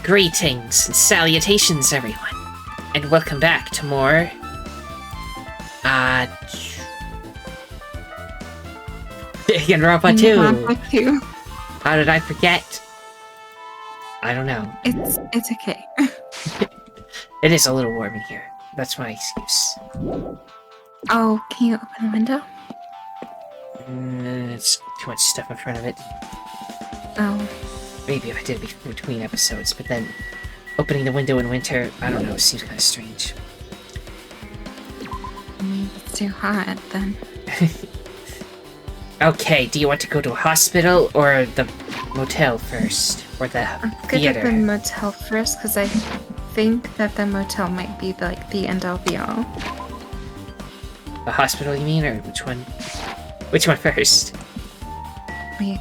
Greetings and salutations, everyone, and welcome back to more, Danganronpa 2. How did I forget? I don't know. It's okay. It is a little warm in here. That's my excuse. Oh, can you open the window? It's too much stuff in front of it. Oh. Maybe if I did it between episodes, but then opening the window in winter, I don't know, it seems kind of strange. It's too hot, then. Okay, do you want to go to a hospital or the motel first? Or the theater? Let's go to the motel first, because I think that the motel might be the end-all be-all. The hospital, you mean, or which one? Which one first? Wait,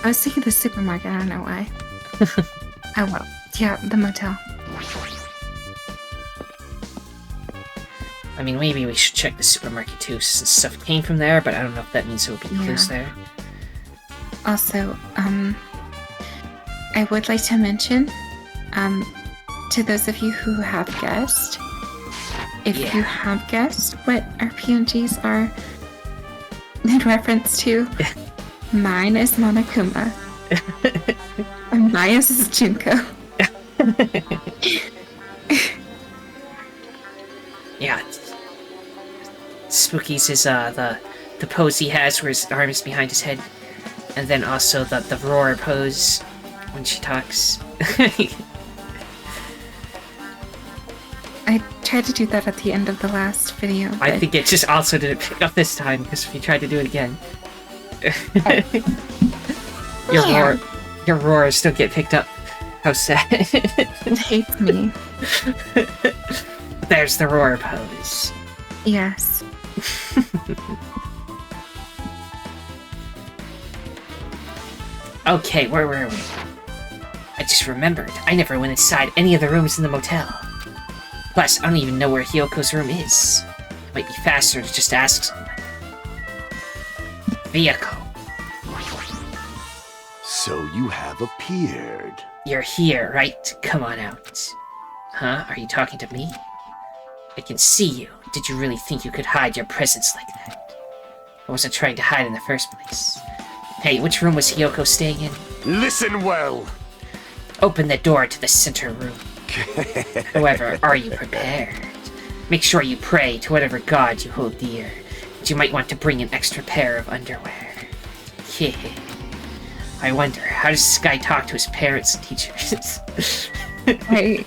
I was thinking the supermarket, I don't know why. Oh well, yeah, the motel. I mean, maybe we should check the supermarket too, since stuff came from there, but I don't know if that means it will be clues there. Also, I would like to mention, to those of you who have guessed, if you have guessed what our PNGs are in reference to, mine is Monokuma. And mine is Junko. Yeah. Spookie's is the pose he has where his arm is behind his head. And then also the roar pose when she talks. I tried to do that at the end of the last video. But... I think it just also didn't pick up this time, because if you tried to do it again... your roars still get picked up. How sad. It hates me. There's the roar pose. Yes. Okay, where were we? I just remembered. I never went inside any of the rooms in the motel. Plus, I don't even know where Hyoko's room is. It might be faster to just ask someone. Vehicle. So you have appeared. You're here, right? Come on out. Huh? Are you talking to me? I can see you. Did you really think you could hide your presence like that? I wasn't trying to hide in the first place. Hey, which room was Hyoko staying in? Listen well! Open the door to the center room. However, are you prepared? Make sure you pray to whatever god you hold dear. But you might want to bring an extra pair of underwear. I wonder, how does this guy talk to his parents and teachers? Right.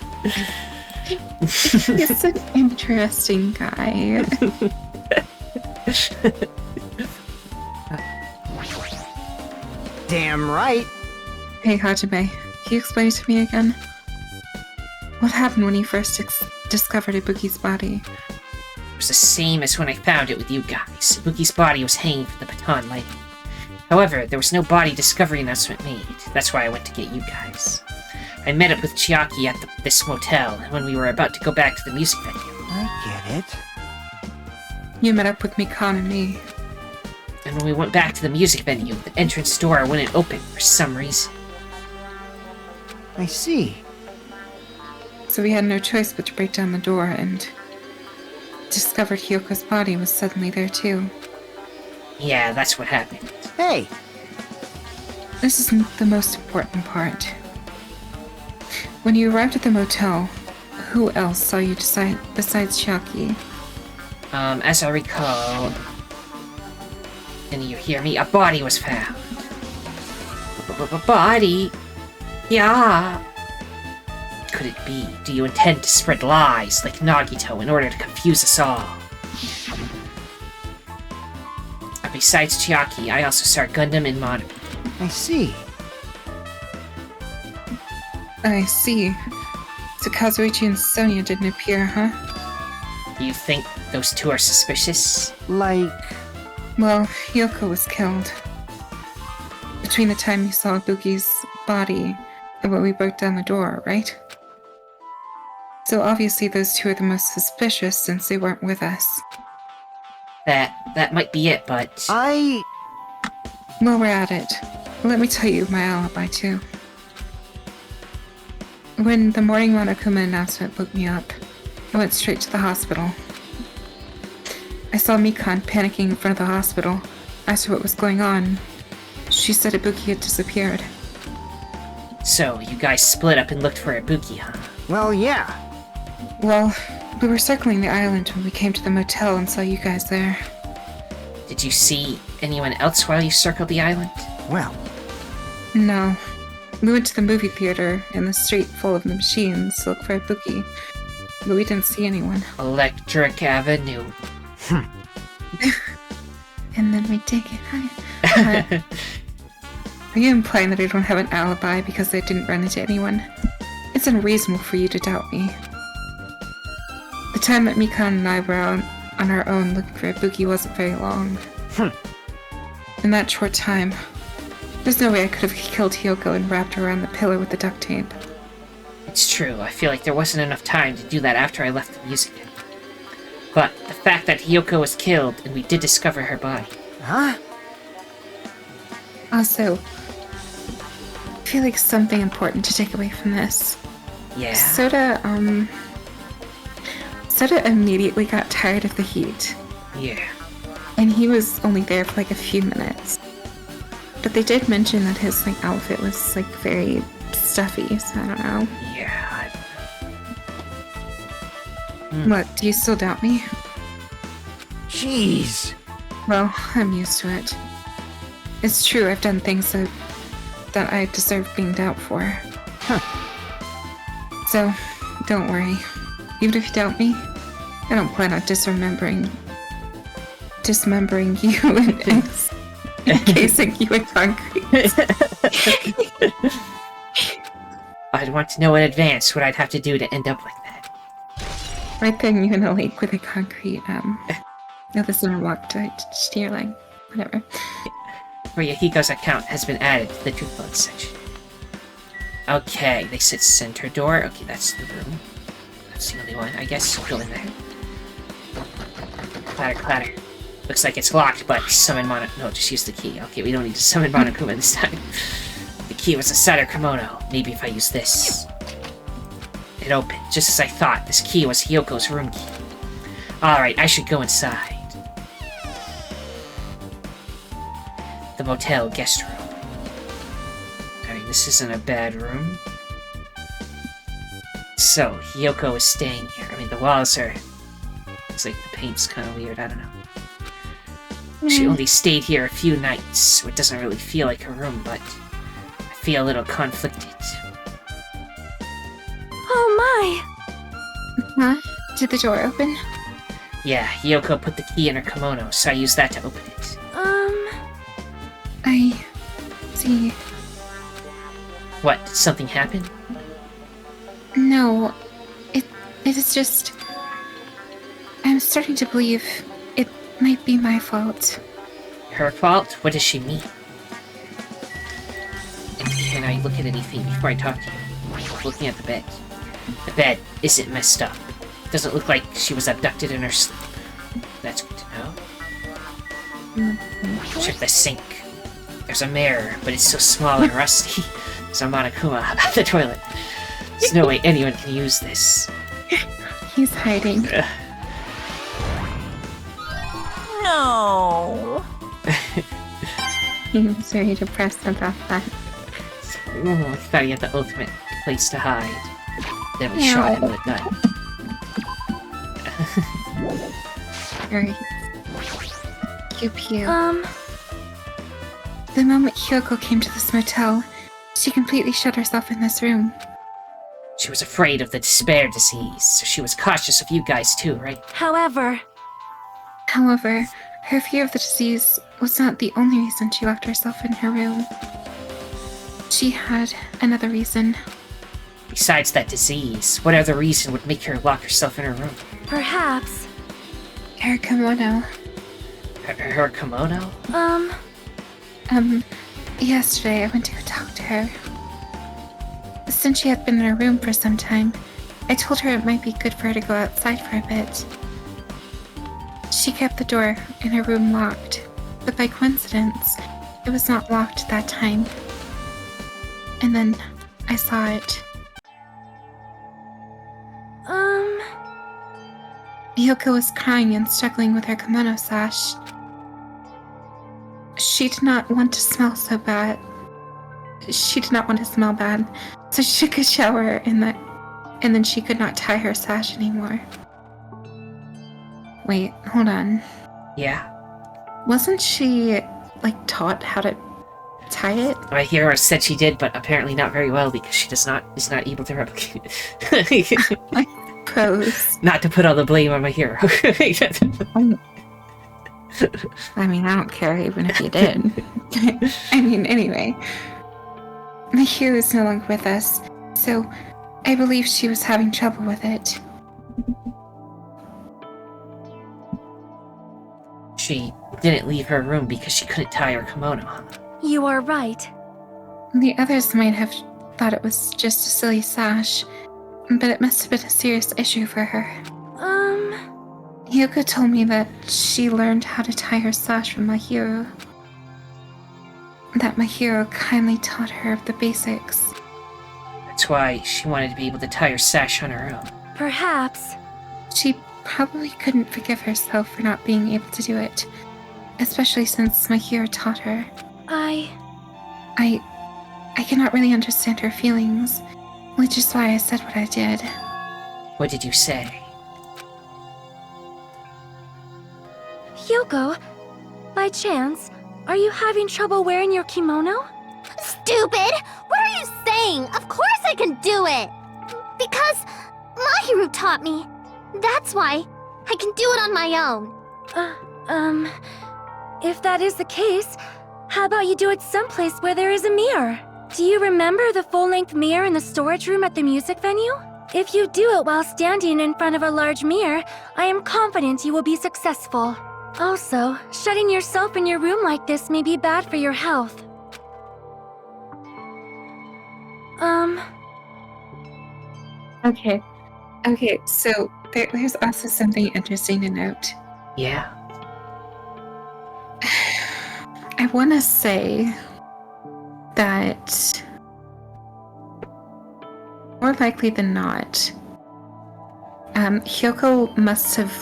He's an interesting guy. Damn right. Hey, Hajime, can you explain it to me again? What happened when you first discovered Ibuki's body? It was the same as when I found it with you guys. Ibuki's body was hanging from the baton lighting. However, there was no body discovery announcement made. That's why I went to get you guys. I met up with Chiaki at this motel when we were about to go back to the music venue. I get it. You met up with Mikan and me. And when we went back to the music venue, the entrance door wouldn't open for some reason. I see. So we had no choice but to break down the door and discovered Hyoko's body was suddenly there too. Yeah, that's what happened. Hey! This isn't the most important part. When you arrived at the motel, who else saw you besides Chiaki? As I recall... Can you hear me? A body was found. Body? Yeah. Could it be? Do you intend to spread lies like Nagito in order to confuse us all? Besides Chiaki, I also saw Gundam and Monami. I see. I see. So Kazuichi and Sonia didn't appear, huh? You think those two are suspicious? Like... Well, Hyoko was killed. Between the time you saw Ibuki's body and when we broke down the door, right? So obviously those two are the most suspicious since they weren't with us. That might be it, but... While we're at it, let me tell you my alibi too. When the morning Monokuma announcement woke me up, I went straight to the hospital. I saw Mikan panicking in front of the hospital. Asked her what was going on. She said Ibuki had disappeared. So, you guys split up and looked for Ibuki, huh? Well, yeah. Well, we were circling the island when we came to the motel and saw you guys there. Did you see anyone else while you circled the island? Well, No. We went to the movie theater in the street full of the machines to look for Ibuki, but we didn't see anyone. Electric Avenue. And then we take it high. Are you implying that I don't have an alibi because I didn't run into anyone? It's unreasonable for you to doubt me. The time that Mikan and I were out on our own looking for Ibuki wasn't very long. In that short time, there's no way I could have killed Hyoko and wrapped her around the pillar with the duct tape. It's true, I feel like there wasn't enough time to do that after I left the music. But the fact that Hyoko was killed and we did discover her body. huh? Also, I feel like something important to take away from this. Yeah. Soda immediately got tired of the heat, Yeah. and he was only there for like a few minutes. But they did mention that his outfit was very stuffy, so I don't know. Yeah. What, do you still doubt me? Jeez. Well, I'm used to it. It's true, I've done things that I deserve being doubted for. So, don't worry. Even if you doubt me, I don't plan on dismembering you and encasing you in concrete. I'd want to know in advance what I'd have to do to end up like that. Right then, you in a lake with a concrete, no, this isn't locked to your leg. Whatever. Ryuhiko's account has been added to the Truthbug section. Okay, they said center door. Okay, that's the room. That's the only one. I guess go in there. Clatter, clatter. Looks like it's locked, but summon Mono... No, just use the key. Okay, we don't need to summon Monokuma this time. The key was inside her kimono. Maybe if I use this. It opened, just as I thought. This key was Hyoko's room key. Alright, I should go inside. The motel guest room. Alright, this isn't a bad room. So, Hyoko is staying here. I mean, the walls are... Looks like the paint's kind of weird, I don't know. She only stayed here a few nights, so it doesn't really feel like her room, but I feel a little conflicted. Oh my! Huh? Did the door open? Yeah, Hyoko put the key in her kimono, so I used that to open it. I see. What, did something happen? No. It is just... I'm starting to believe it might be my fault. Her fault? What does she mean? And can I look at anything before I talk to you? Looking at the bed. The bed isn't messed up. It doesn't look like she was abducted in her sleep. That's good to know. Check the sink. There's a mirror, but it's so small and rusty. There's a Monokuma at the toilet. There's no way anyone can use this. He's hiding. No. He was very depressed about that. Oh, I thought he had the ultimate place to hide. Then we shot him with a gun. Alright. Pew pew. The moment Hyoko came to this motel, she completely shut herself in this room. She was afraid of the despair disease, so she was cautious of you guys too, right? However, her fear of the disease was not the only reason she locked herself in her room. She had another reason. Besides that disease, what other reason would make her lock herself in her room? perhaps. Her kimono. Her kimono? Yesterday I went to go talk to her. Since she had been in her room for some time, I told her it might be good for her to go outside for a bit. She kept the door in her room locked, but by coincidence, it was not locked that time. And then I saw it. Yoko was crying and struggling with her kimono sash. She did not want to smell so bad. She did not want to smell bad, so she took a shower and then she could not tie her sash anymore. Wait, hold on. Yeah. Wasn't she, taught how to tie it? My hero said she did, but apparently not very well because she is not able to replicate it. Pros. Not to put all the blame on my hero. I mean, I don't care even if you did. Anyway. My hero is no longer with us, so I believe she was having trouble with it. She didn't leave her room because she couldn't tie her kimono. You are right. The others might have thought it was just a silly sash, but it must have been a serious issue for her. Yoko told me that she learned how to tie her sash from my hero. That my hero kindly taught her of the basics. That's why she wanted to be able to tie her sash on her own. Perhaps. She probably couldn't forgive herself for not being able to do it, especially since my hero taught her. I cannot really understand her feelings, which is why I said what I did. What did you say? Yoko, by chance, are you having trouble wearing your kimono? Stupid! What are you saying? Of course I can do it! Because Mahiru taught me. That's why I can do it on my own. If that is the case, how about you do it someplace where there is a mirror? Do you remember the full-length mirror in the storage room at the music venue? If you do it while standing in front of a large mirror, I am confident you will be successful. Also, shutting yourself in your room like this may be bad for your health. Okay, so there's also something interesting to note. Yeah. I want to say that more likely than not, Hyoko must have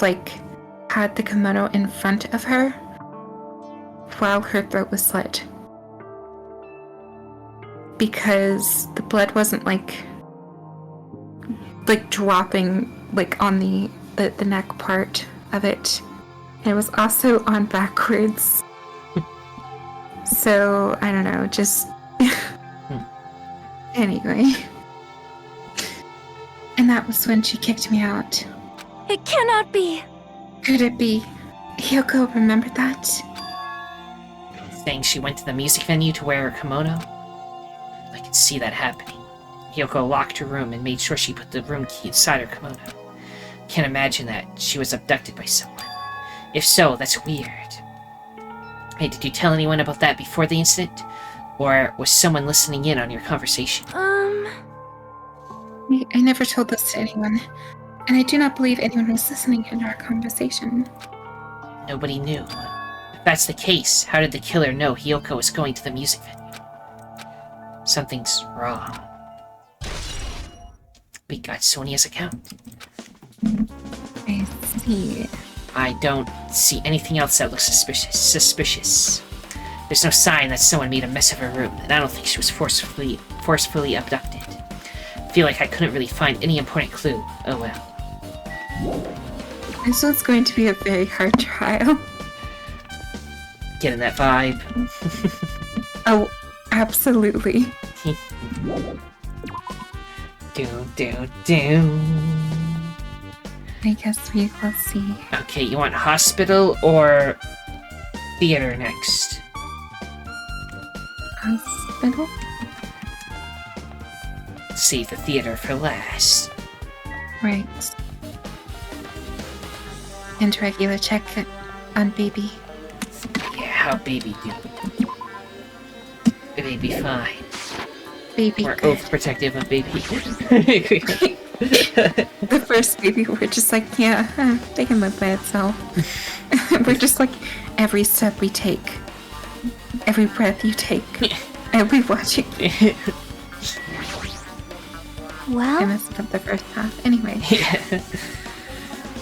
had the kimono in front of her while her throat was slit, because the blood wasn't dropping on the neck part of it. And it was also on backwards. So I don't know, just anyway. And that was when she kicked me out. It cannot be! Could it be? Hyoko remembered that? Saying she went to the music venue to wear her kimono? I could see that happening. Hyoko locked her room and made sure she put the room key inside her kimono. Can't imagine that she was abducted by someone. If so, that's weird. Hey, did you tell anyone about that before the incident? Or was someone listening in on your conversation? I never told this to anyone, and I do not believe anyone was listening in our conversation. Nobody knew. If that's the case, how did the killer know Hyoko was going to the music venue? Something's wrong. We got Sonia's account. I see. I don't see anything else that looks suspicious. There's no sign that someone made a mess of her room, and I don't think she was forcefully abducted. I feel like I couldn't really find any important clue. Oh well. This was going to be a very hard trial. Getting that vibe. Oh, absolutely. Do. I guess we will see. Okay, you want hospital or theater next? Hospital? Save the theater for last. Right. And regular check on baby. Yeah, how baby do? Baby fine. Baby We're good. overprotective of baby. The first baby, we're just yeah, they can live by itself. We're just every step we take, every breath you take, I'll be watching. I Well, messed up the first half. Anyway,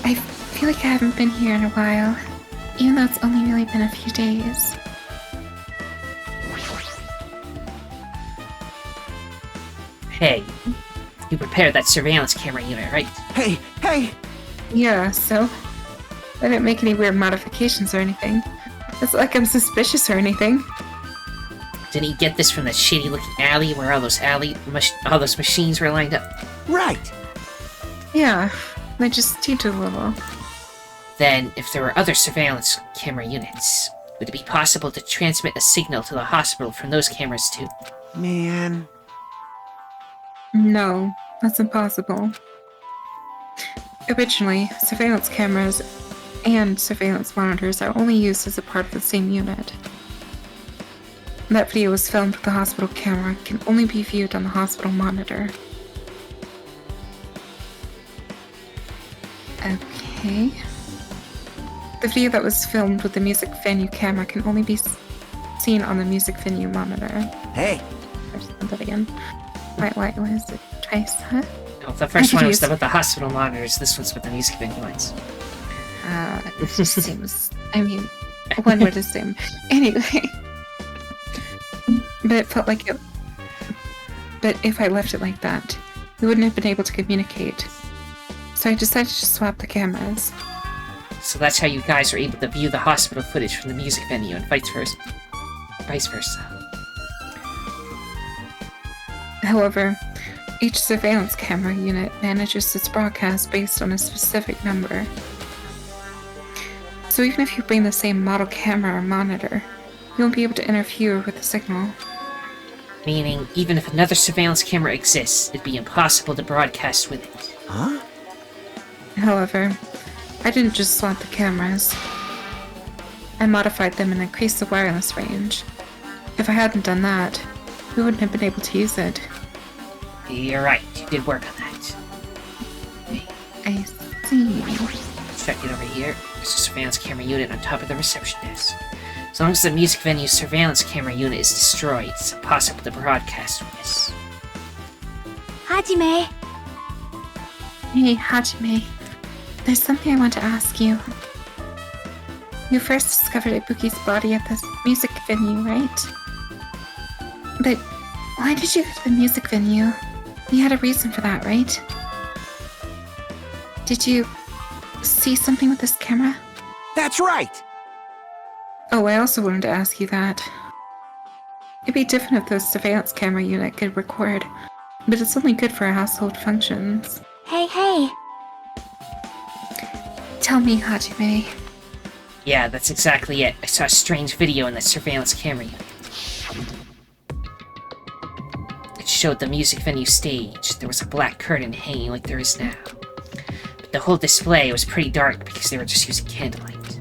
I feel like I haven't been here in a while, even though it's only really been a few days. Hey, you prepared that surveillance camera unit, right? Hey, hey! Yeah, so I didn't make any weird modifications or anything. It's like I'm suspicious or anything. Didn't you get this from that shady-looking alley where all those machines were lined up? Right! Yeah, they just teetered a little. Then, if there were other surveillance camera units, would it be possible to transmit a signal to the hospital from those cameras too? Man. No, that's impossible. Originally, surveillance cameras and surveillance monitors are only used as a part of the same unit. That video was filmed with the hospital camera can only be viewed on the hospital monitor. Okay. The video that was filmed with the music venue camera can only be seen on the music venue monitor. Hey! There's that again. Wait, what is it? Twice, huh? Oh, the first one was with the hospital monitors, this one's with the music venue ones. It just seems... I mean, one would assume. Anyway. But it felt like it... But if I left it like that, we wouldn't have been able to communicate. So I decided to swap the cameras. So that's how you guys are able to view the hospital footage from the music venue and vice versa. However, each surveillance camera unit manages its broadcast based on a specific number. So even if you bring the same model camera or monitor, you won't be able to interfere with the signal. Meaning, even if another surveillance camera exists, it'd be impossible to broadcast with it. Huh? However, I didn't just swap the cameras. I modified them and increased the wireless range. If I hadn't done that, we wouldn't have been able to use it. You're right, you did work on that. I see. Check it over here. There's a surveillance camera unit on top of the reception desk. As long as the music venue's surveillance camera unit is destroyed, it's impossible to broadcast with this. Hajime! Hey, Hajime. There's something I want to ask you. You first discovered Ibuki's body at this music venue, right? But why did you go to the music venue? You had a reason for that, right? Did you see something with this camera? That's right! Oh, I also wanted to ask you that. It'd be different if the surveillance camera unit could record, but it's only good for our household functions. Hey! Tell me, Hajime. Yeah, that's exactly it. I saw a strange video in that surveillance camera unit. It showed the music venue stage. There was a black curtain hanging like there is now. But the whole display was pretty dark because they were just using candlelight.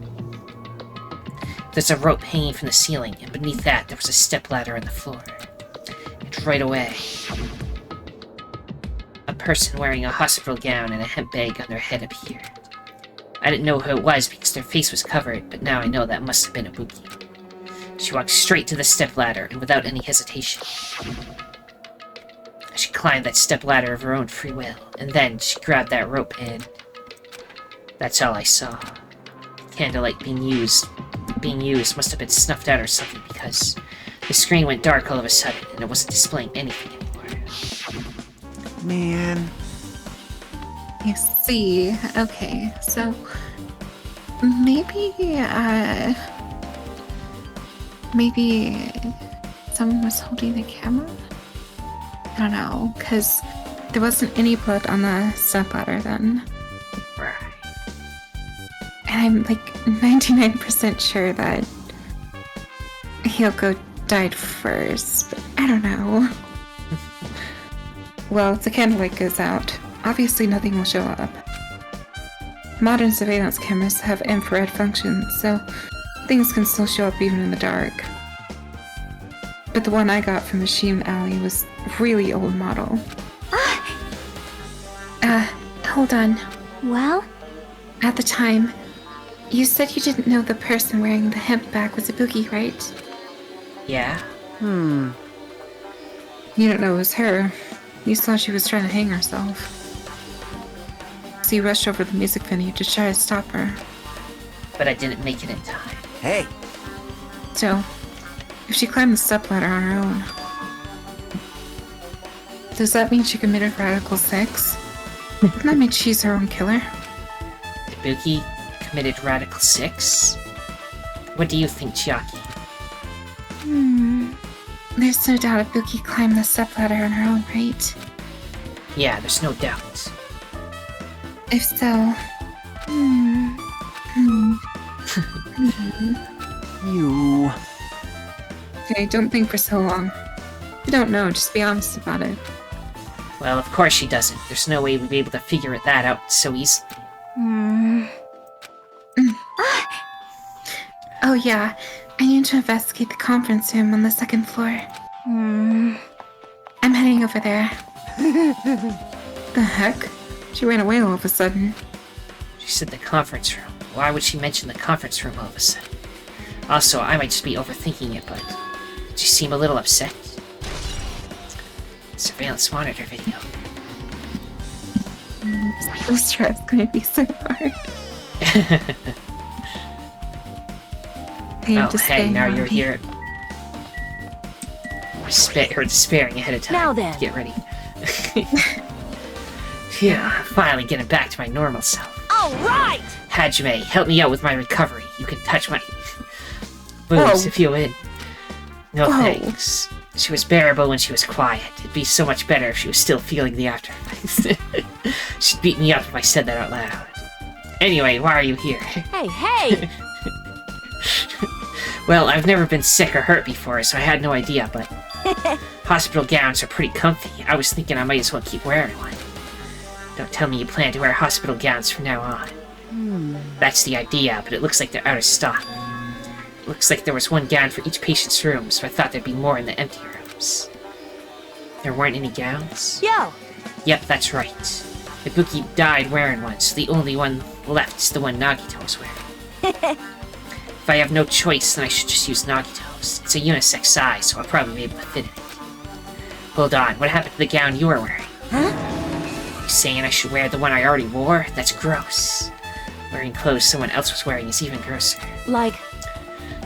There's a rope hanging from the ceiling, and beneath that there was a stepladder on the floor. And right away, a person wearing a hospital gown and a hemp bag on their head appeared. I didn't know who it was because their face was covered, but now I know that must have been Ibuki. She walked straight to the stepladder, and without any hesitation, she climbed that stepladder of her own free will, and then she grabbed that rope and... That's all I saw. The candlelight being used must have been snuffed out or something because the screen went dark all of a sudden and it wasn't displaying anything anymore. Man. I see. Okay, so maybe someone was holding the camera? I don't know, because there wasn't any blood on the stepladder then. Right. And I'm like 99% sure that Hyoko died first, but I don't know. Well, if the candlelight goes out, obviously nothing will show up. Modern surveillance cameras have infrared functions, so things can still show up even in the dark. But the one I got from Machine Alley was really old model. Hold on. Well? At the time, you said you didn't know the person wearing the hemp bag was Spookie, right? Yeah? You don't know it was her. You saw she was trying to hang herself. so you rushed over the music venue to try to stop her. But I didn't make it in time. Hey, So, if she climbed the stepladder on her own, does that mean she committed Radical 6? Wouldn't that mean she's her own killer? Spookie committed Radical 6? What do you think, Chiaki? There's no doubt Ibuki climbed the stepladder on her own, right? Yeah, there's no doubt. If so... you... Okay, don't think for so long. If you don't know, just be honest about it. Well, of course she doesn't. There's no way we'd be able to figure that out so easily. Oh yeah, I need to investigate the conference room on the second floor. I'm heading over there. The heck? She ran away all of a sudden. She said the conference room. Why would she mention the conference room all of a sudden? Also, I might just be overthinking it, but did she seem a little upset? Surveillance monitor video. This stress gonna be so hard. Oh, hey, now you're here. We're despairing ahead of time. Now then. Get ready. Phew, I'm finally getting back to my normal self. All right! Hajime, help me out with my recovery. You can touch my boobs if you win. No thanks. She was bearable when she was quiet. It'd be so much better if she was still feeling the aftereffects. She'd beat me up if I said that out loud. Anyway, why are you here? Hey! Well, I've never been sick or hurt before, so I had no idea, but hospital gowns are pretty comfy. I was thinking I might as well keep wearing one. Don't tell me you plan to wear hospital gowns from now on. That's the idea, but it looks like they're out of stock. It looks like there was one gown for each patient's room, so I thought there'd be more in the empty rooms. There weren't any gowns? Yo! Yep, that's right. Ibuki died wearing one, so the only one left is the one Nagito was wearing. If I have no choice, then I should just use Nagito's. It's a unisex size, so I'll probably be able to fit in it. Hold on, what happened to the gown you were wearing? You saying I should wear the one I already wore? That's gross. Wearing clothes someone else was wearing is even grosser. Like...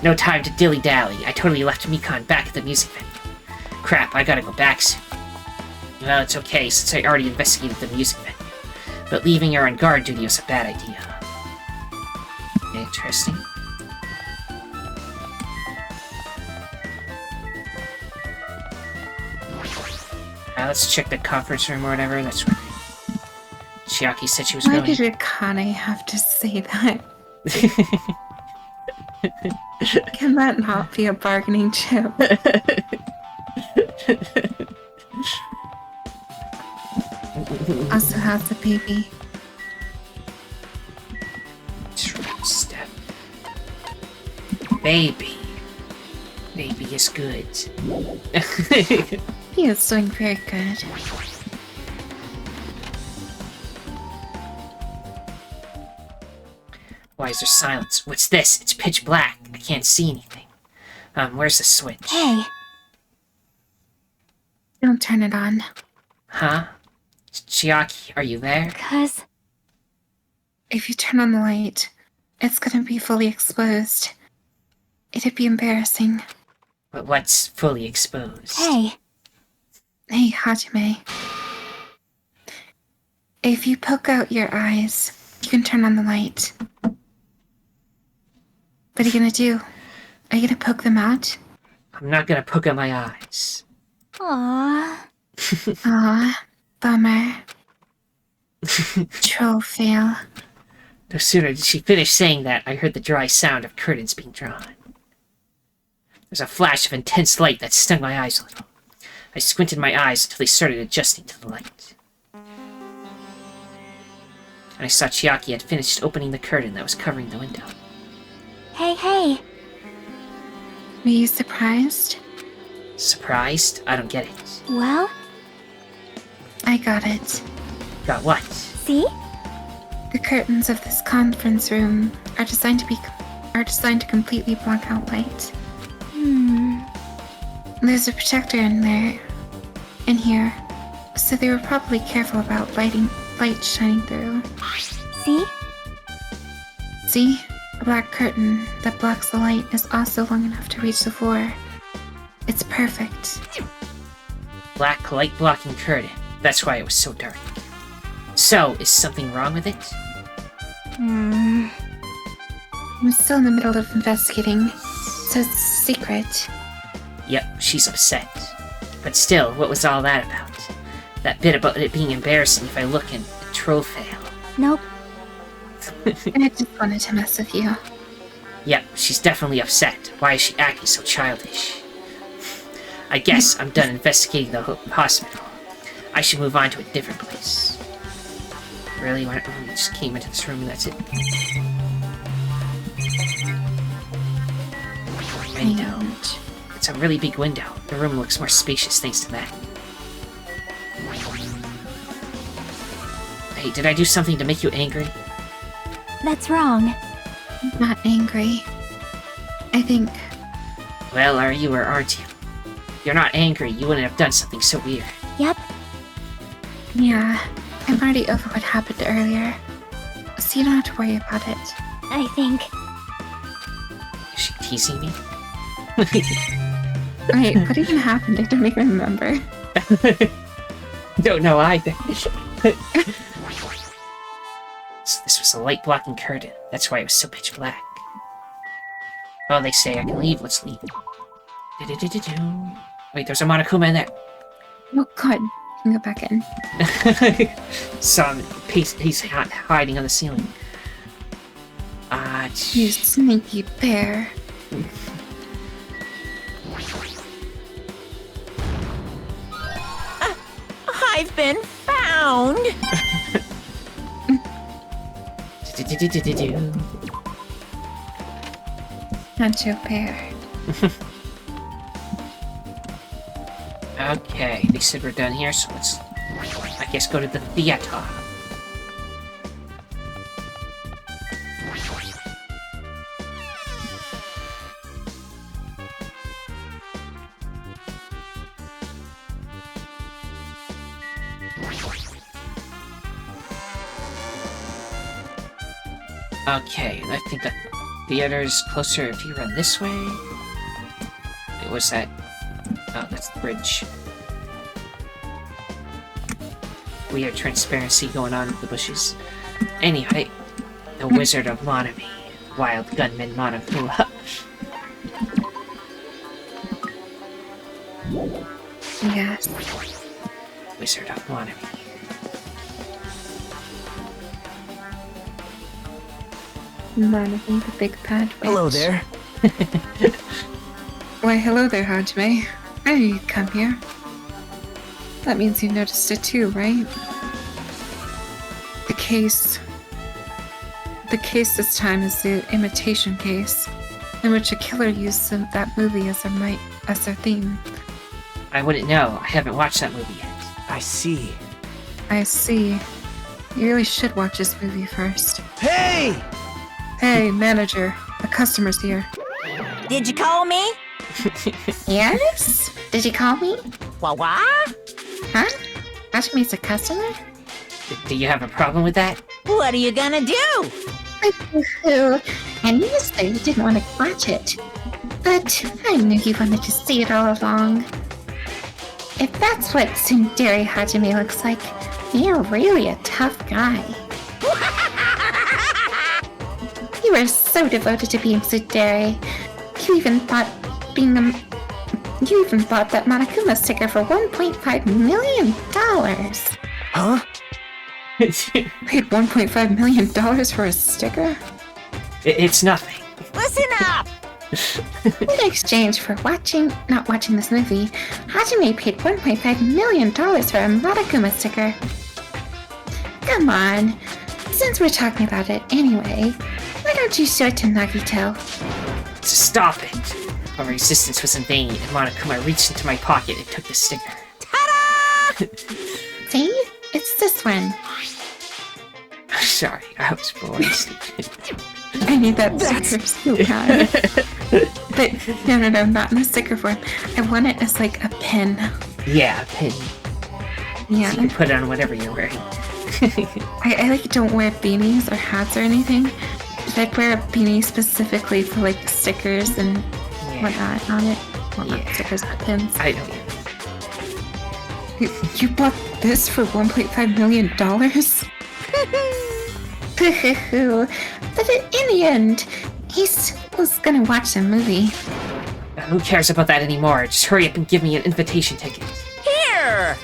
No time to dilly-dally. I totally left Mikon back at the music venue. Crap, I gotta go back soon. Well, it's okay, since I already investigated the music venue. But leaving her on guard duty was a bad idea. Interesting. Let's check the conference room or whatever, that's right. Chiaki said she was Why going... did Akane have to say that? Can that not be a bargaining chip? Also has a baby. Step. Baby. Baby is good. He is doing very good. Why is there silence? What's this? It's pitch black. I can't see anything. Where's the switch? Hey, Don't turn it on. Huh? Chiaki, are you there? 'cause If you turn on the light, it's gonna be fully exposed. It'd be embarrassing. But what's fully exposed? hey, Hey, Hajime. If you poke out your eyes, you can turn on the light. What are you gonna do? Are you gonna poke them out? I'm not gonna poke out my eyes. aww. Aw, bummer. Troll fail. No sooner did she finish saying that, I heard the dry sound of curtains being drawn. There's a flash of intense light that stung my eyes a little. I squinted my eyes until they started adjusting to the light. And I saw Chiaki had finished opening the curtain that was covering the window. Hey, Were you surprised? Surprised? I don't get it. well, I got it. Got what? see? The curtains of this conference room are designed to completely block out light. Hmm. There's a projector in there. In here. So they were probably careful about light shining through. See? See? A black curtain that blocks the light is also long enough to reach the floor. It's perfect. Black light-blocking curtain. That's why it was so dark. So, is something wrong with it? I'm still in the middle of investigating, so it's a secret. Yep, she's upset. But still, what was all that about? That bit about it being embarrassing if I look and a troll fail. Nope. I just wanted to mess with you. Yep, she's definitely upset. Why is she acting so childish? I guess I'm done investigating the hospital. I should move on to a different place. Really? We just came into this room and that's it? I don't. It's a really big window. The room looks more spacious thanks to that. Hey, did I do something to make you angry? That's wrong. I'm not angry. I think Well, are you or aren't you? If you're not angry, you wouldn't have done something so weird. Yep. yeah, I'm already over what happened earlier. So you don't have to worry about it. I think. Is she teasing me? Wait, what even happened? I don't even remember. Don't know either. So this was a light-blocking curtain. That's why it was so pitch black. Oh, they say I can leave. Let's leave. Do-do-do-do-do. Wait, there's a Monokuma in there. Oh god, you can go back in. He's hiding on the ceiling. You sneaky bear. I've been found! Do-do-do-do-do-do. Not your bear. Okay, they said we're done here, so let's, I guess, go to the theater. Okay, I think the theater's closer if you run this way. Wait, what's that? Oh, that's the bridge. Weird transparency going on with the bushes. Anyway, the Wizard of Monami. Wild Gunman Monokuma. Yes. Wizard of Monami. Monami, the big bad witch. Hello there. Why, hello there, Hajime. I knew you'd come here. That means you noticed it too, right? The case this time is the imitation case, in which a killer used that movie as their theme. I wouldn't know. I haven't watched that movie yet. I see. I see. You really should watch this movie first. Hey! Hey, manager. A customer's here. Did you call me? Yes? Did you call me? What? Huh? Hajime's a customer? Do you have a problem with that? What are you gonna do? I knew you said you didn't want to watch it. But I knew you wanted to see it all along. If that's what Tsundere Hajime looks like, you're really a tough guy. You were so devoted to being Tsundere. You even bought that Monokuma sticker for $1.5 million. Huh? Paid $1.5 million for a sticker? It's nothing. Listen up! In exchange for not watching this movie, Hajime paid $1.5 million for a Monokuma sticker. Come on, since we're talking about it anyway, why don't you show it to Nagito? Stop it! My resistance was in vain, and Monokuma reached into my pocket and took the sticker. Ta-da! See? It's this one. Sorry, I was born stupid. I need that sticker so bad. But no, not in the sticker form. I want it as like a pin. Yeah, a pin. Yeah. So you can put it on whatever you're wearing. I like don't wear beanies or hats or anything. I'd wear a beanie specifically for like stickers and whatnot on it. Well, not stickers, but pins. I know. You bought this for $1.5 million? But in the he was gonna watch the movie. Who cares about that anymore? Just hurry up and give me an invitation ticket. Here!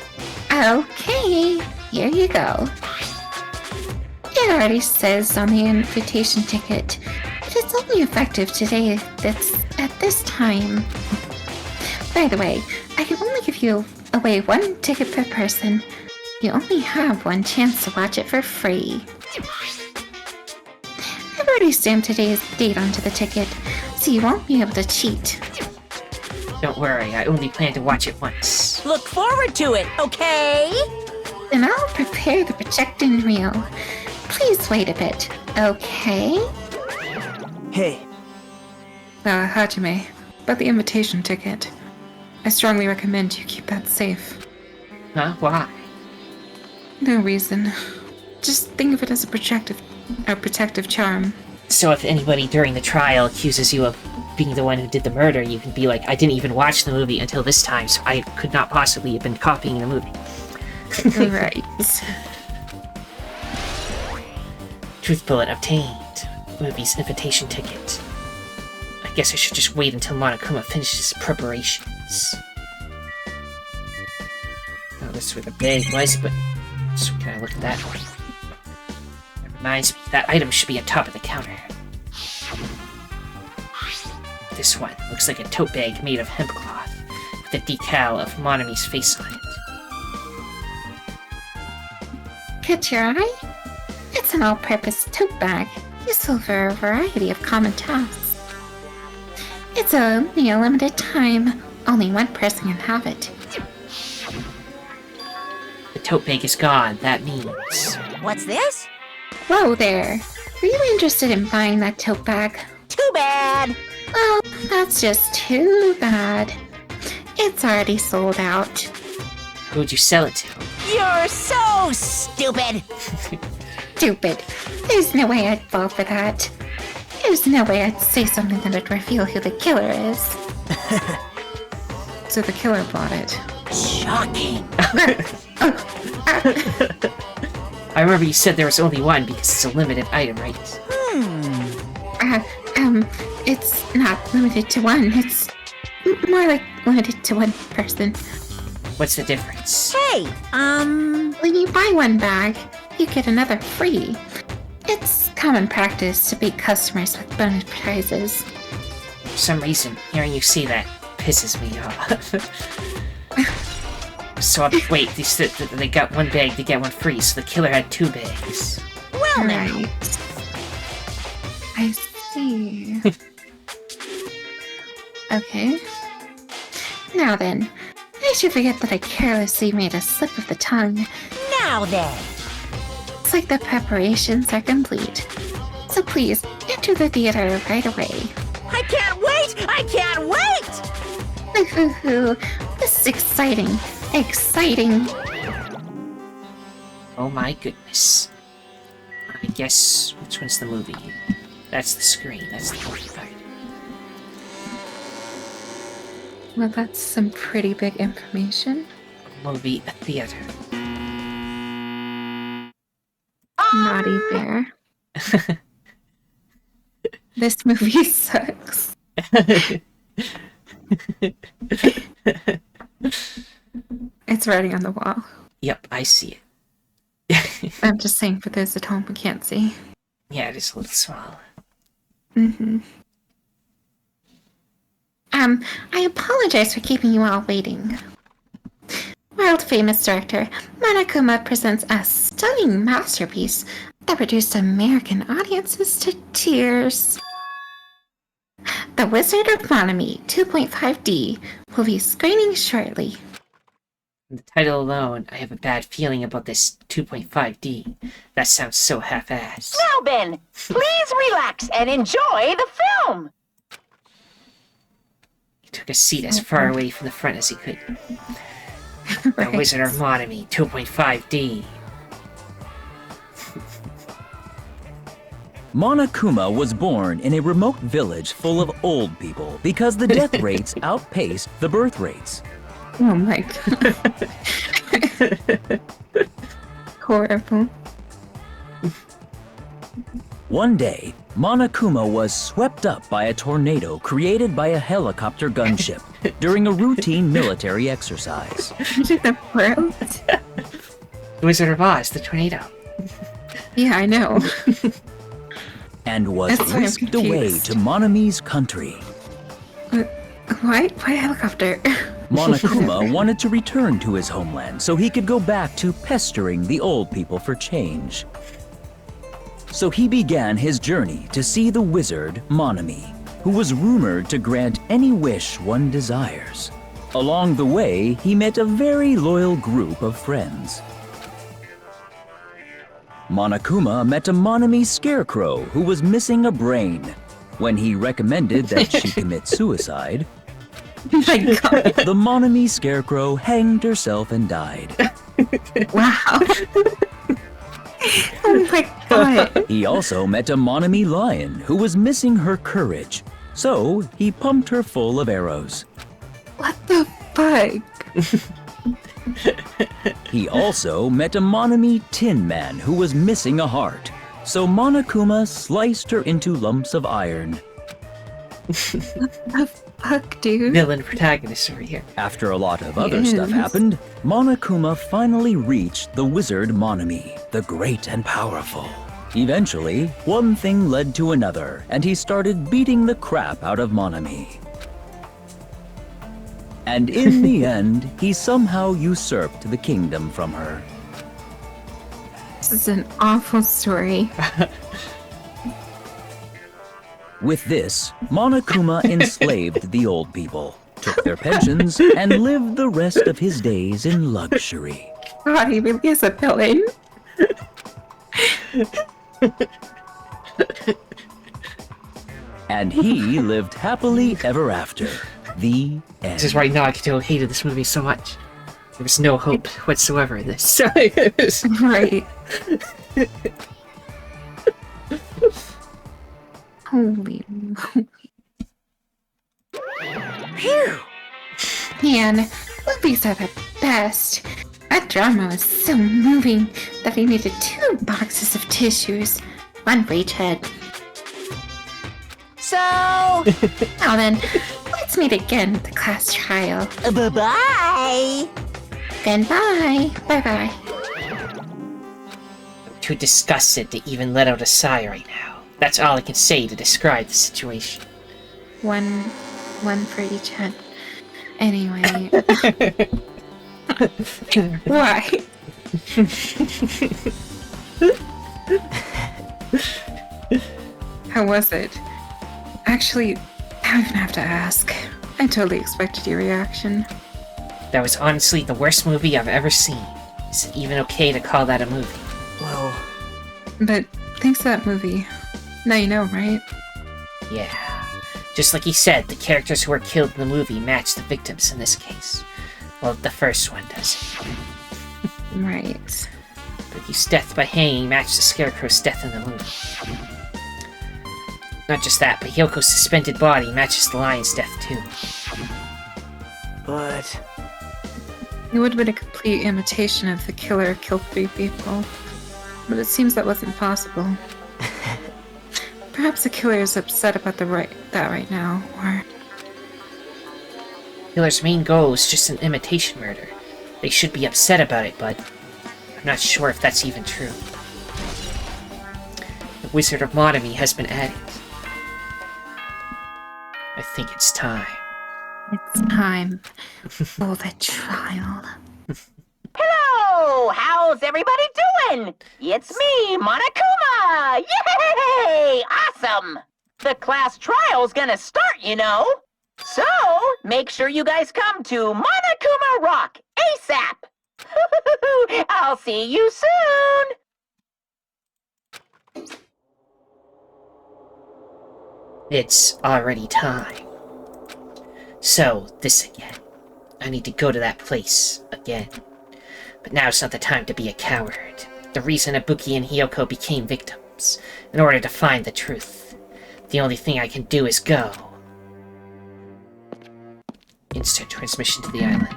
Okay, here you go. It already says on the invitation ticket, but it's only effective today. That's at this time. By the way, I can only give you away one ticket per person. You only have one chance to watch it for free. I've already stamped today's date onto the ticket, so you won't be able to cheat. Don't worry, I only plan to watch it once. Look forward to it, okay? Then I'll prepare the projecting reel. Please wait a bit, okay? Hey, Hajime, about the invitation ticket. I strongly recommend you keep that safe. Huh? Why? No reason. Just think of it as a protective charm. So if anybody during the trial accuses you of being the one who did the murder, you can be like, I didn't even watch the movie until this time, so I could not possibly have been copying the movie. Right. Truth Bullet obtained. Movie's invitation ticket. I guess I should just wait until Monokuma finishes preparations. Oh, that's where the bag was, but... So can I look at that one? That reminds me, that item should be on top of the counter. This one looks like a tote bag made of hemp cloth, with a decal of Monami's face on it. Catch your eye? It's an all-purpose tote bag, useful for a variety of common tasks. It's only a limited time. Only one person can have it. The tote bag is gone, that means... What's this? Whoa there. Are you interested in buying that tote bag? Too bad! Well, that's just too bad. It's already sold out. Who'd you sell it to? You're so stupid! Stupid. There's no way I'd fall for that. There's no way I'd say something that would reveal who the killer is. So the killer bought it. Shocking! I remember you said there was only one because it's a limited item, right? It's not limited to one. It's more like limited to one person. What's the difference? Hey, When you buy one bag, you get another free. It's common practice to beat customers with bonus prizes. For some reason, hearing you say that pisses me off. So, wait, they got one bag to get one free, so the killer had two bags. well now. Right. I see. Okay. Now then, I should forget that I carelessly made a slip of the tongue. Now then. Looks like the preparations are complete. So please, enter the theater right away. I can't wait! I can't wait! This is exciting. Exciting. Oh my goodness. I guess, which one's the movie? That's the screen, that's the movie part. Well, that's some pretty big information. Movie, a theater. Naughty bear. This movie sucks. It's writing on the wall. Yep, I see it. I'm just saying for those at home who can't see. Yeah, it is a little small. Mm-hmm. I apologize for keeping you all waiting. World-famous director Monokuma presents a stunning masterpiece that reduced American audiences to tears. The Wizard of Monami 2.5D will be screening shortly. From the title alone, I have a bad feeling about this 2.5D. That sounds so half-assed. Now then, please relax and enjoy the film! He took a seat as far away from the front as he could. The Right. Wizard of Monomy 2.5D. Monokuma was born in a remote village full of old people because the death rates outpaced the birth rates. Oh my god. Horrible. One day, Monokuma was swept up by a tornado created by a helicopter gunship during a routine military exercise. The world? The Wizard of Oz, the tornado. Yeah, I know. And was That's why I'm whisked away confused. to Monomi's country. Why helicopter? Monokuma wanted to return to his homeland so he could go back to pestering the old people for change. So he began his journey to see the wizard Monomi, who was rumored to grant any wish one desires. Along the way, he met a very loyal group of friends. Monokuma met a Monomi scarecrow who was missing a brain. When he recommended that she commit suicide, My god. the Monomi scarecrow hanged herself and died. Wow. Oh my god. He also met a Monomi lion who was missing her courage, so he pumped her full of arrows. What the fuck? He also met a Monomi tin man who was missing a heart, so Monokuma sliced her into lumps of iron. The fuck, dude? Villain protagonist over here. After a lot of other Yes. stuff happened, Monokuma finally reached the wizard Monomi, the great and powerful. Eventually, one thing led to another, and he started beating the crap out of Monomi. And in the end, he somehow usurped the kingdom from her. This is an awful story. With this, Monokuma enslaved the old people, took their pensions, and lived the rest of his days in luxury. God, he really is a villain. And he lived happily ever after. The end. This is right now I can tell I hated this movie so much. There was no hope whatsoever in this. Right. Holy moly. Phew! Man, movies are the best. That drama was so moving that we needed 2 boxes of tissues. One for each head. So, Now then, let's meet again at the class trial. bye-bye! Then bye. Bye-bye. I'm too disgusted to even let out a sigh right now. That's all I can say to describe the situation. One for each head. Anyway. Why? How was it? Actually, I don't even have to ask. I totally expected your reaction. That was honestly the worst movie I've ever seen. Is it even okay to call that a movie? Well, But thanks to that movie. Now you know, right? Yeah. Just like he said, the characters who were killed in the movie match the victims in this case. Well, the first one does. Right. Bookie's death by hanging matched the Scarecrow's death in the movie. Not just that, but Hyoko's suspended body matches the lion's death too. but It would have been a complete imitation of the killer who killed 3 people. But it seems that wasn't possible. Perhaps the killer is upset about that right now, or... Killer's main goal is just an imitation murder. They should be upset about it, but I'm not sure if that's even true. The Wizard of Monomy has been added. I think it's time. It's time for the trial. hello! How's everybody doing? It's me, Monokuma! Yay! Awesome! The class trial's gonna start, you know. So, make sure you guys come to Monokuma Rock ASAP! I'll see you soon! It's already time. So, this again. I need to go to that place again. But now's not the time to be a coward. The reason Ibuki and Hiyoko became victims, in order to find the truth. The only thing I can do is go. Instant transmission to the island.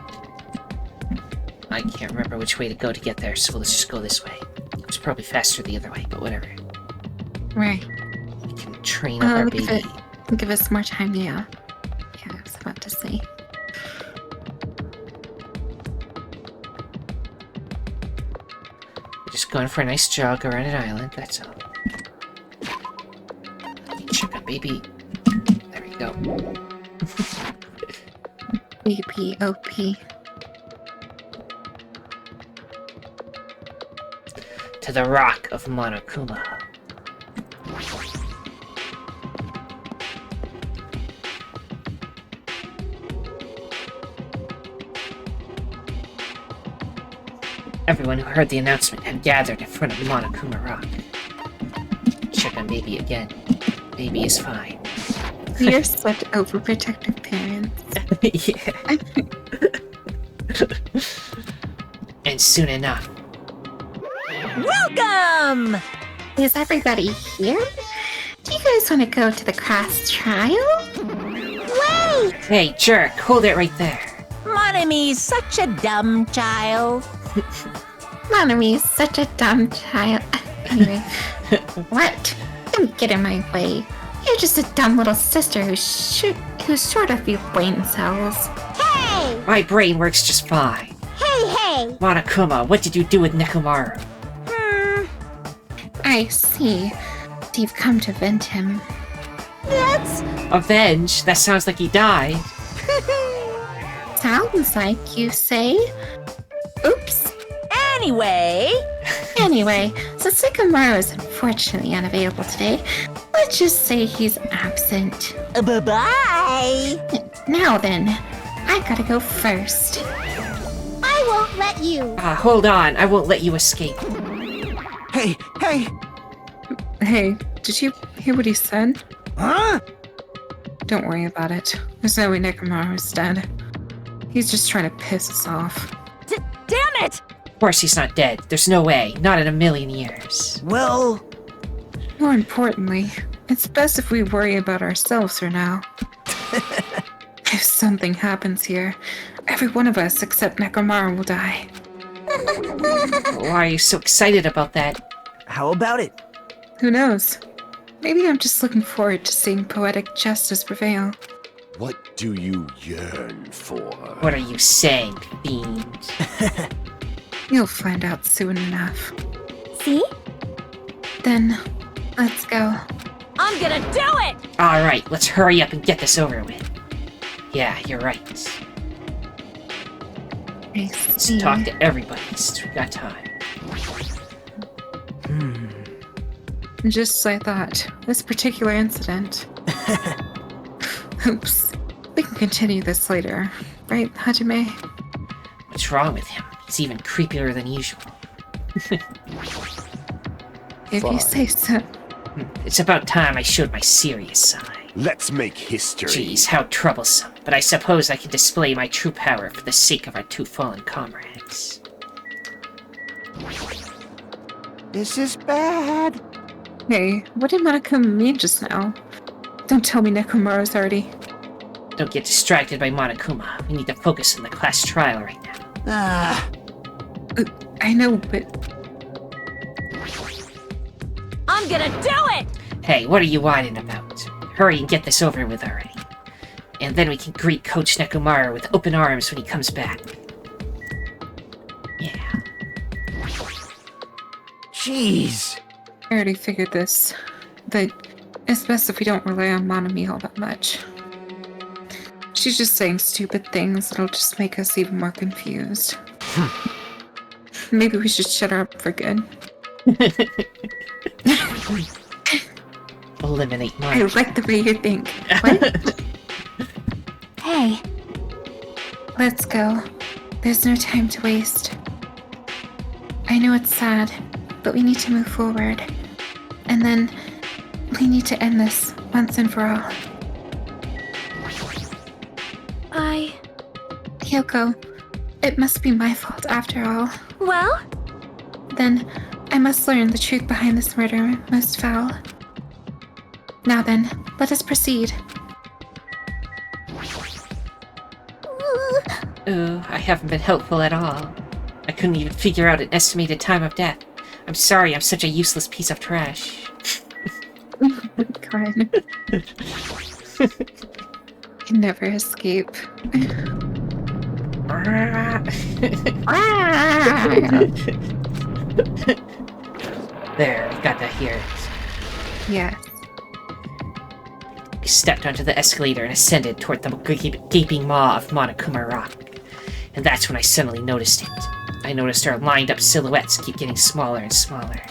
I can't remember which way to go to get there, so let's just go this way. It was probably faster the other way, but whatever. Right. We can train up our baby. Give us more time, yeah. Yeah, I was about to say. We're just going for a nice jog around an island, that's all. Check on baby. There we go. BPOP. To the rock of Monokuma. Everyone who heard the announcement had gathered in front of Monokuma Rock. Check on baby again. Baby is fine. You're such overprotective parents. Yeah. And soon enough. Welcome! Is everybody here? Do you guys want to go to the class trial? Wait! Hey, jerk, hold it right there. Monami's such a dumb child. Monomi is such a dumb child. Anyway, what? Don't get in my way. You're just a dumb little sister who's short of your brain cells. Hey! My brain works just fine. Hey! Monokuma, what did you do with Nekomaru? I see. So you've come to vent him. That's... Avenge? That sounds like he died. Sounds like you say. Oops. Anyway, Since Nekomaru is unfortunately unavailable today, let's just say he's absent. bye-bye. Now then, I gotta go first. I won't let you. Hold on, I won't let you escape. Hey! Hey, did you hear what he said? Huh? Don't worry about it. There's no way Nekomaru's dead. He's just trying to piss us off. Damn it! Of course he's not dead. There's no way. Not in a million years. Well... More importantly, it's best if we worry about ourselves for now. If something happens here, every one of us except Nekomaru will die. Why are you so excited about that? How about it? Who knows? Maybe I'm just looking forward to seeing poetic justice prevail. What do you yearn for? What are you saying, fiend? You'll find out soon enough. See? Then, let's go. I'm gonna do it! Alright, let's hurry up and get this over with. Yeah, you're right. I Let's see. talk to everybody since we've got time. Just as I thought, this particular incident. Oops. We can continue this later, right, Hajime? What's wrong with him? He's even creepier than usual. If you say so. It's about time I showed my serious side. Let's make history. Jeez, how troublesome. But I suppose I can display my true power for the sake of our two fallen comrades. This is bad. Hey, what did Monokuma mean just now? Don't tell me Nekomaru's already... Don't get distracted by Monokuma. We need to focus on the class trial right now. I know, but... I'm gonna do it! Hey, what are you whining about? Hurry and get this over with already. And then we can greet Coach Nekomaru with open arms when he comes back. Yeah. Jeez. I already figured this. But it's best if we don't rely on Monomi all that much. She's just saying stupid things that'll just make us even more confused. Maybe we should shut her up for good. Eliminate I mine. like the way you think. What? Hey. Let's go. There's no time to waste. I know it's sad, but we need to move forward. And then we need to end this once and for all. Hiyoko, it must be my fault after all. Well? Then, I must learn the truth behind this murder most foul. Now then, let us proceed. Oh, I haven't been helpful at all. I couldn't even figure out an estimated time of death. I'm sorry, I'm such a useless piece of trash. God. Can never escape. There, I got that here. Yes. I stepped onto the escalator and ascended toward the gaping maw of Monokuma Rock. And that's when I suddenly noticed it. I noticed our lined-up silhouettes keep getting smaller and smaller.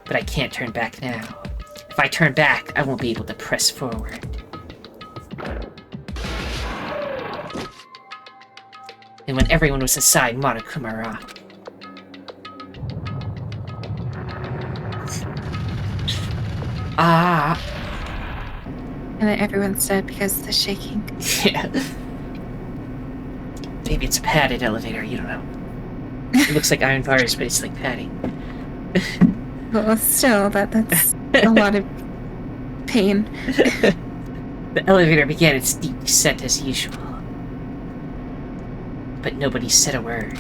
But I can't turn back now. If I turn back, I won't be able to press forward. And when everyone was inside Monokuma Rock, And then everyone's dead because of the shaking. yeah. Maybe it's a padded elevator, you don't know. It looks like iron bars, but it's like padding. Well, still, that's a lot of pain. The elevator began its deep descent as usual. But nobody said a word.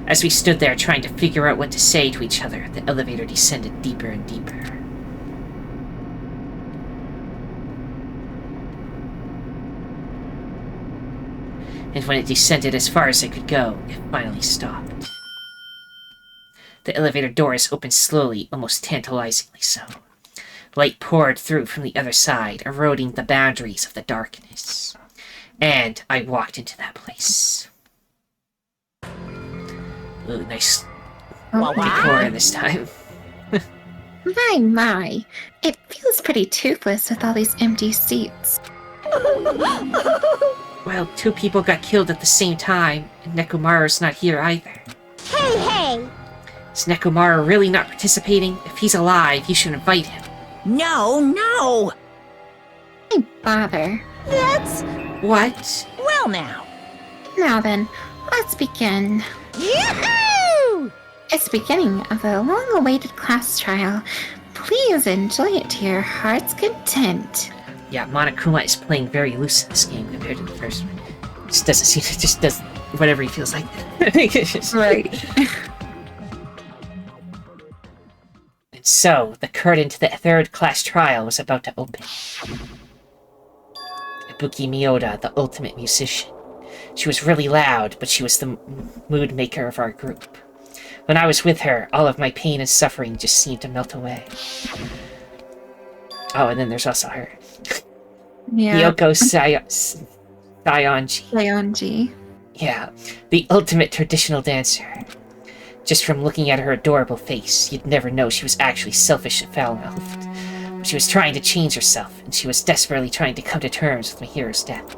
As we stood there trying to figure out what to say to each other, the elevator descended deeper and deeper. And when it descended as far as it could go, it finally stopped. The elevator doors opened slowly, almost tantalizingly so. Light poured through from the other side, eroding the boundaries of the darkness. And I walked into that place. Ooh, nice decor this time. My. It feels pretty toothless with all these empty seats. Well, 2 people got killed at the same time, and Nekomaru's not here either. Hey! Is Nekomaru really not participating? If he's alive, you should invite him. No! Why bother? That's... What? Well now. Now then, let's begin. Yahoo! It's the beginning of the long-awaited class trial. Please enjoy it to your heart's content. Yeah, Monokuma is playing very loose in this game compared to the first one. It just doesn't seem to just does whatever he feels like. Right. And so, the curtain to the 3rd class trial was about to open. Ibuki Miyoda, the ultimate musician. She was really loud, but she was the mood maker of our group. When I was with her, all of my pain and suffering just seemed to melt away. Oh, and then there's also her. Yeah. Yoko Sayonji. Sayonji. Yeah, the ultimate traditional dancer. Just from looking at her adorable face, you'd never know she was actually selfish and foul-mouthed. But she was trying to change herself, and she was desperately trying to come to terms with my hero's death.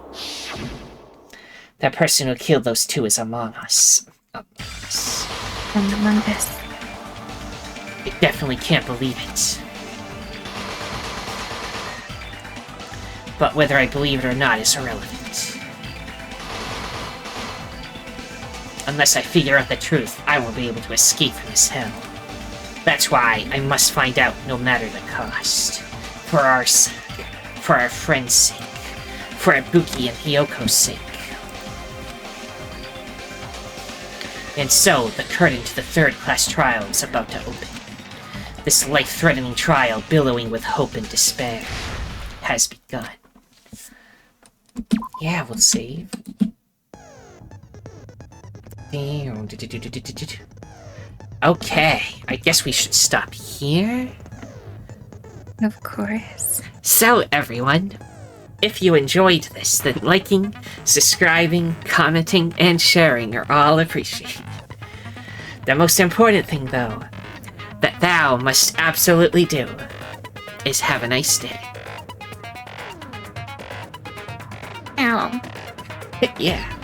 That person who killed those 2 is among us. Among us. I definitely can't believe it. But whether I believe it or not is irrelevant. Unless I figure out the truth, I won't be able to escape from this hell. That's why I must find out no matter the cost. For our sake. For our friend's sake. For Ibuki and Hiyoko's sake. And so, the curtain to the 3rd class trial is about to open. This life-threatening trial, billowing with hope and despair, has begun. Yeah, we'll save. Okay, I guess we should stop here. Of course. So, everyone, if you enjoyed this, then liking, subscribing, commenting, and sharing are all appreciated. The most important thing, though, that thou must absolutely do is have a nice day. Ow. Yeah.